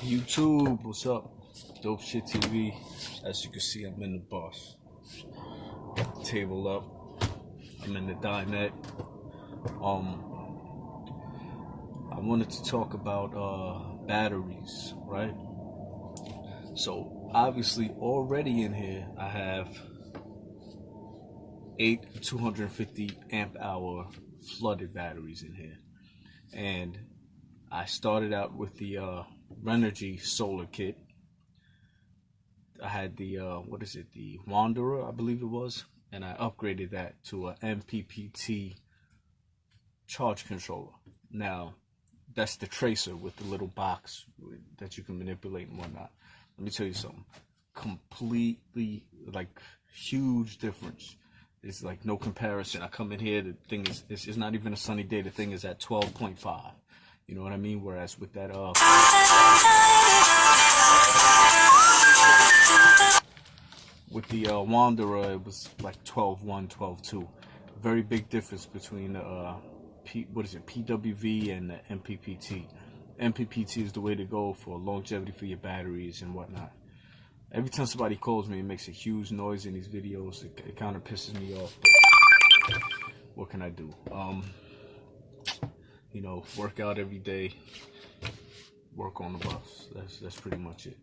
YouTube, what's up? Dope Shit TV. As you can see, I'm in the bus. Got the table up. I'm in the dinette. I wanted to talk about batteries, right? So obviously, already in here, I have 8 250 amp hour flooded batteries in here, and I started out with the Renogy solar kit. I had the the Wanderer, I believe it was, and I upgraded that to a MPPT charge controller. Now, that's the tracer with the little box that you can manipulate and whatnot. Let me tell you something. Completely, like, huge difference. It's like no comparison. I come in here, the thing is, it's not even a sunny day. The thing is at 12.5. You know what I mean? Whereas with that, with the Wanderer, it was like 12.1, 12.2. Very big difference between the PWV and the MPPT. MPPT is the way to go for longevity for your batteries and whatnot. Every time somebody calls me, it makes a huge noise in these videos. It kind of pisses me off. But what can I do? You know, work out every day, work on the bus. That's pretty much it.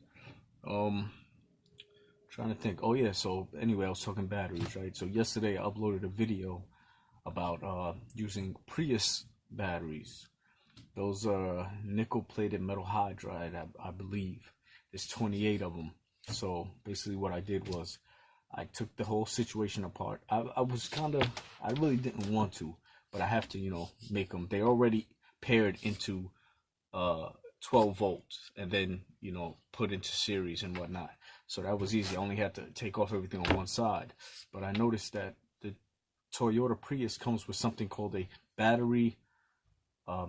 Trying to think. Oh yeah, so anyway, I was talking batteries, right? So yesterday I uploaded a video about using Prius batteries. Those are nickel-plated metal hydride, I believe. There's 28 of them. So basically what I did was I took the whole situation apart. I really didn't want to, but I have to, you know, make them. They already paired into 12 volts and then, you know, put into series and whatnot. So that was easy. I only had to take off everything on one side. But I noticed that the Toyota Prius comes with something called a battery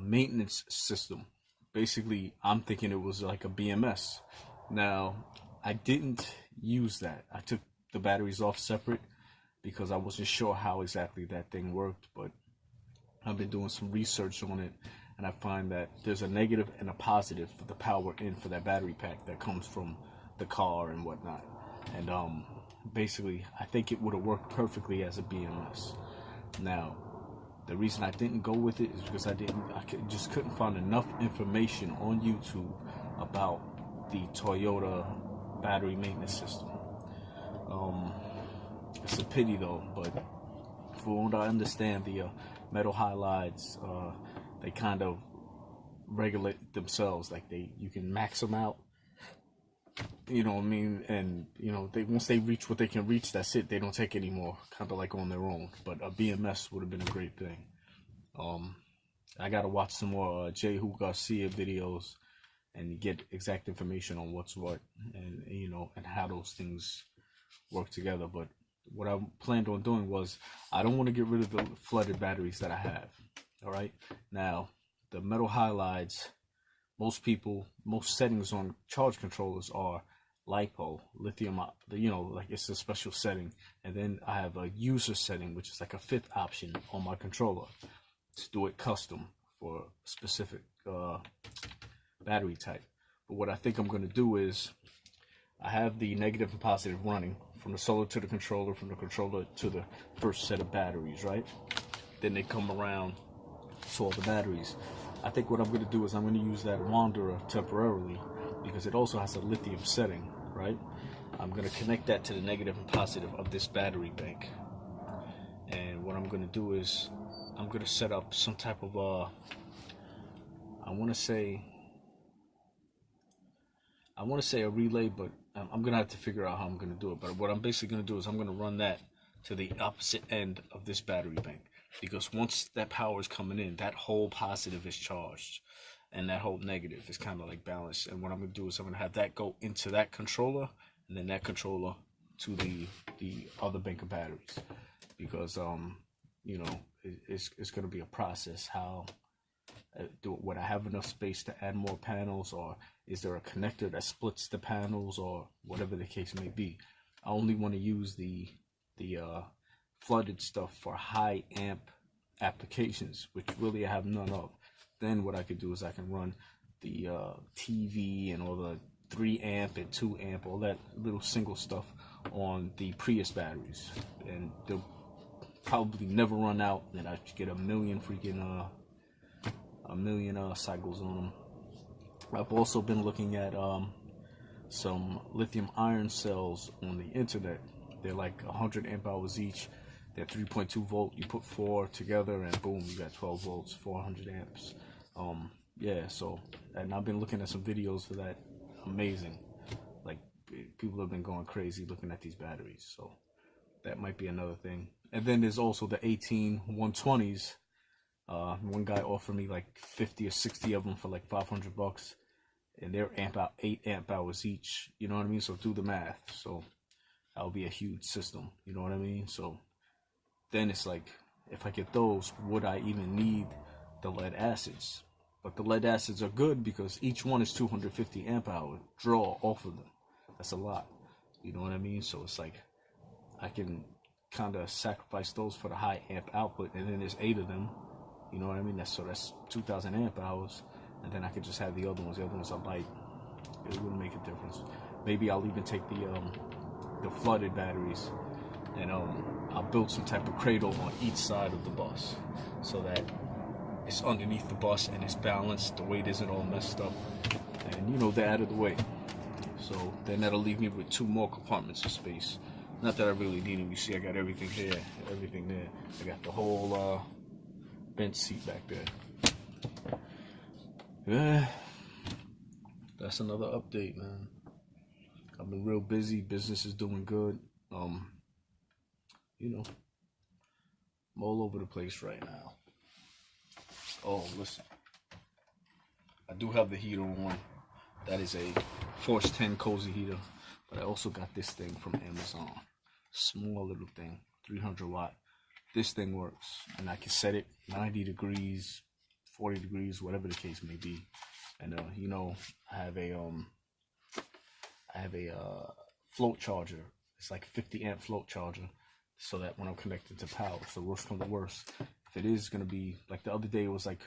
maintenance system. Basically, I'm thinking it was like a BMS. Now, I didn't use that. I took the batteries off separate because I wasn't sure how exactly that thing worked, but I've been doing some research on it, and I find that there's a negative and a positive for the power in for that battery pack that comes from the car and whatnot. And basically, I think it would have worked perfectly as a BMS. Now, the reason I didn't go with it is because I just couldn't find enough information on YouTube about the Toyota battery maintenance system. It's a pity though, but from what I understand, the metal halides, they kind of regulate themselves. Like you can max them out. You know what I mean? And you know, once they reach what they can reach, that's it. They don't take any more. Kind of like on their own. But a BMS would have been a great thing. I gotta watch some more Jehu Garcia videos and get exact information on what's what, and you know, and how those things work together. But what I planned on doing was, I don't want to get rid of the flooded batteries that I have. All right, now the metal halides, most settings on charge controllers are LiPo, lithium, you know, like it's a special setting. And then I have a user setting, which is like a fifth option on my controller to do it custom for a specific battery type. But what I think I'm going to do is, I have the negative and positive running from the solar to the controller, from the controller to the first set of batteries, right? Then they come around to all the batteries. I think what I'm going to do is I'm going to use that Wanderer temporarily because it also has a lithium setting, right? I'm going to connect that to the negative and positive of this battery bank. And what I'm going to do is I'm going to set up some type of I want to say a relay, but I'm going to have to figure out how I'm going to do it. But what I'm basically going to do is I'm going to run that to the opposite end of this battery bank. Because once that power is coming in, that whole positive is charged. And that whole negative is kind of like balanced. And what I'm going to do is I'm going to have that go into that controller. And then that controller to the other bank of batteries. Because, you know, it's going to be a process. How would I have enough space to add more panels, or is there a connector that splits the panels, or whatever the case may be? I only want to use the flooded stuff for high amp applications, which really I have none of. Then what I could do is I can run TV and all the 3 amp and 2 amp, all that little single stuff on the Prius batteries, and they'll probably never run out, and I should get a million cycles on them. I've also been looking at some lithium iron cells on the internet. They're like 100 amp hours each. They're 3.2 volt. You put 4 together and boom, you got 12 volts, 400 amps. Yeah, so, and I've been looking at some videos for that. Amazing. Like, people have been going crazy looking at these batteries, so that might be another thing. And then there's also the 18120s. One guy offered me like 50 or 60 of them for like $500, and they're 8 amp hours each. You know what I mean? So do the math. So that'll be a huge system. You know what I mean? So then it's like, if I get those, would I even need the lead acids? But the lead acids are good because each one is 250 amp hour draw off of them. That's a lot. You know what I mean? So it's like, I can kind of sacrifice those for the high amp output, and then there's 8 of them. You know what I mean? That's 2,000 amp hours, and then I could just have the other ones. The other ones are light. It wouldn't make a difference. Maybe I'll even take the flooded batteries, and I'll build some type of cradle on each side of the bus, so that it's underneath the bus and it's balanced. The weight isn't all messed up, and you know, they're out of the way. So then that'll leave me with 2 more compartments of space. Not that I really need them. You see, I got everything here, everything there. I got the whole bench seat back there. Yeah, that's another update, man. I've been real busy. Business is doing good. You know, I'm all over the place right now. Oh, listen, I do have the heater on. That is a Force 10 cozy heater, but I also got this thing from Amazon. Small little thing, 300 watt. This thing works, and I can set it 90 degrees, 40 degrees, whatever the case may be. And you know, I have a float charger. It's like 50 amp float charger, so that when I'm connected to power, so worst come to worst, if it is gonna be like the other day, it was like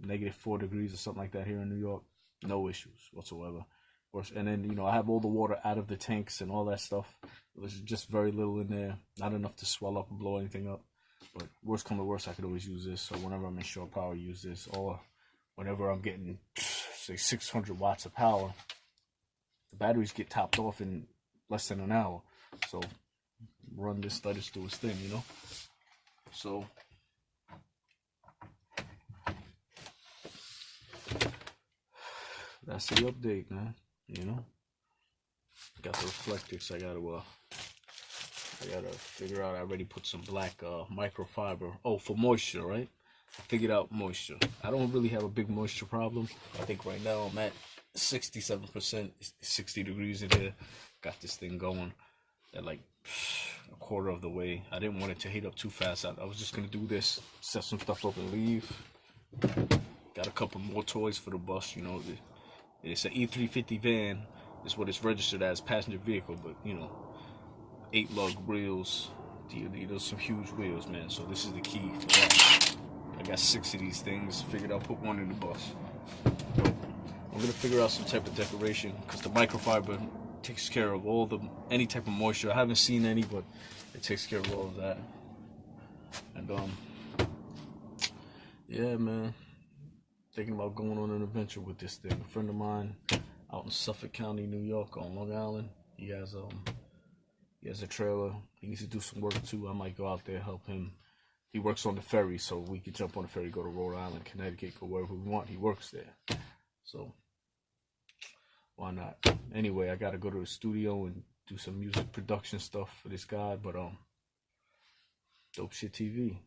-4 degrees or something like that here in New York, no issues whatsoever. And then, you know, I have all the water out of the tanks and all that stuff. It was just very little in there, not enough to swell up and blow anything up. But worst come to worst, I could always use this. So whenever I'm in short power, use this. Or whenever I'm getting, say, 600 watts of power, the batteries get topped off in less than an hour. So run this, let it do its thing, you know. So that's the update, man. You know, got the reflectors. I gotta figure out. I already put some black microfiber. Oh, for moisture, right? I figured out moisture. I don't really have a big moisture problem. I think right now I'm at 67%, 60 degrees in here. Got this thing going at like a quarter of the way. I didn't want it to heat up too fast. I was just gonna do this, set some stuff up and leave. Got a couple more toys for the bus, you know. It's an E350 van, is what it's registered as, passenger vehicle, but you know, 8 lug wheels. Those some huge wheels, man. So this is the key for that. I got 6 of these things. Figured I'll put one in the bus. I'm gonna figure out some type of decoration, because the microfiber takes care of any type of moisture. I haven't seen any, but it takes care of all of that. And yeah, man. Thinking about going on an adventure with this thing. A friend of mine out in Suffolk County, New York, on Long Island. He has a trailer. He needs to do some work too. I might go out there, help him. He works on the ferry, so we could jump on the ferry, go to Rhode Island, Connecticut, go wherever we want. He works there, so why not? Anyway, I gotta go to the studio and do some music production stuff for this guy. But Dope Shit TV.